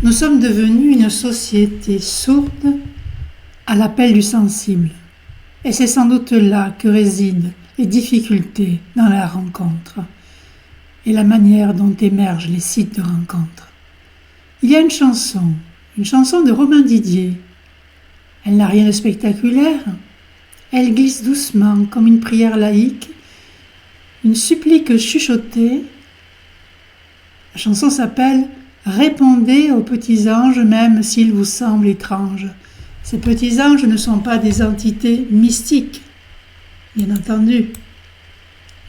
Nous sommes devenus une société sourde à l'appel du sensible. Et c'est sans doute là que résident les difficultés dans la rencontre et la manière dont émergent les sites de rencontre. Il y a une chanson de Romain Didier. Elle n'a rien de spectaculaire. Elle glisse doucement comme une prière laïque, une supplique chuchotée. La chanson s'appelle « Répondez aux petits anges même s'ils vous semblent étranges ». Ces petits anges ne sont pas des entités mystiques, bien entendu,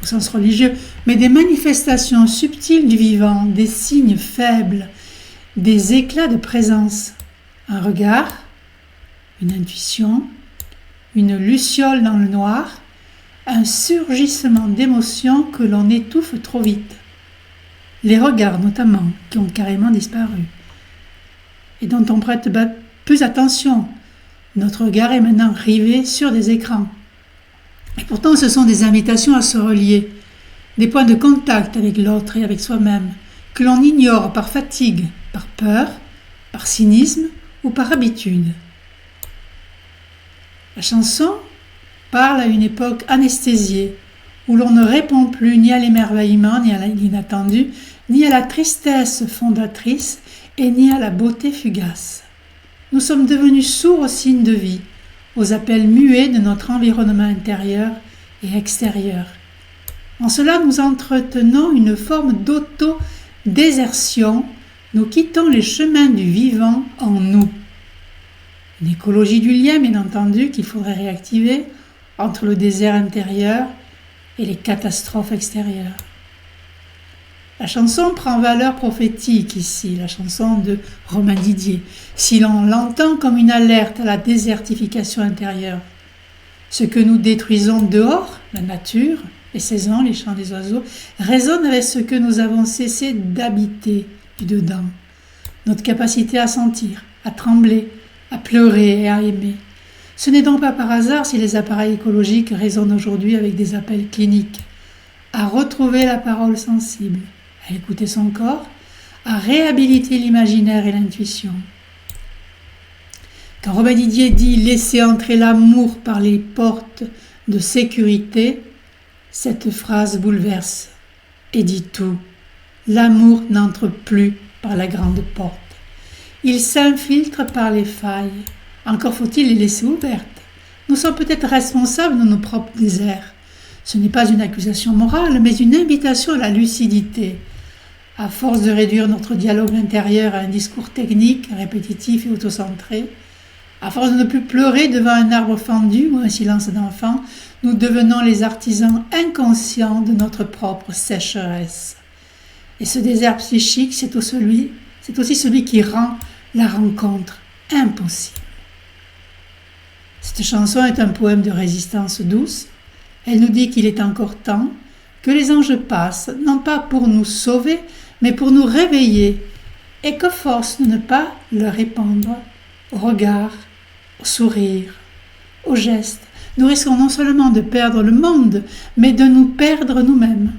au sens religieux, mais des manifestations subtiles du vivant, des signes faibles, des éclats de présence, un regard, une intuition, une luciole dans le noir, un surgissement d'émotions que l'on étouffe trop vite. Les regards notamment, qui ont carrément disparu, et dont on prête plus attention. Notre regard est maintenant rivé sur des écrans. Et pourtant, ce sont des invitations à se relier, des points de contact avec l'autre et avec soi-même, que l'on ignore par fatigue, par peur, par cynisme ou par habitude. La chanson parle à une époque anesthésiée, où l'on ne répond plus ni à l'émerveillement, ni à l'inattendu, ni à la tristesse fondatrice et ni à la beauté fugace. Nous sommes devenus sourds aux signes de vie, aux appels muets de notre environnement intérieur et extérieur. En cela, nous entretenons une forme d'auto-désertion, nous quittons les chemins du vivant en nous. Une écologie du lien, bien entendu, qu'il faudrait réactiver entre le désert intérieur et les catastrophes extérieures. La chanson prend valeur prophétique ici, la chanson de Romain Didier, si l'on l'entend comme une alerte à la désertification intérieure. Ce que nous détruisons dehors, la nature, les saisons, les chants des oiseaux, résonne avec ce que nous avons cessé d'habiter du dedans. Notre capacité à sentir, à trembler, à pleurer et à aimer. Ce n'est donc pas par hasard si les appareils écologiques résonnent aujourd'hui avec des appels cliniques, à retrouver la parole sensible, à écouter son corps, à réhabiliter l'imaginaire et l'intuition. Quand Romain Didier dit « laisser entrer l'amour par les portes de sécurité », cette phrase bouleverse et dit tout. L'amour n'entre plus par la grande porte. Il s'infiltre par les failles. Encore faut-il les laisser ouvertes. Nous sommes peut-être responsables de nos propres déserts. Ce n'est pas une accusation morale, mais une invitation à la lucidité. À force de réduire notre dialogue intérieur à un discours technique, répétitif et autocentré, à force de ne plus pleurer devant un arbre fendu ou un silence d'enfant, nous devenons les artisans inconscients de notre propre sécheresse. Et ce désert psychique, c'est aussi celui qui rend la rencontre impossible. Cette chanson est un poème de résistance douce. Elle nous dit qu'il est encore temps que les anges passent, non pas pour nous sauver, mais pour nous réveiller, et que force de ne pas leur répondre au regard, au sourire, au geste. Nous risquons non seulement de perdre le monde, mais de nous perdre nous-mêmes.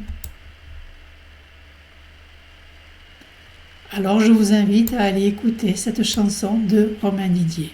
Alors je vous invite à aller écouter cette chanson de Romain Didier.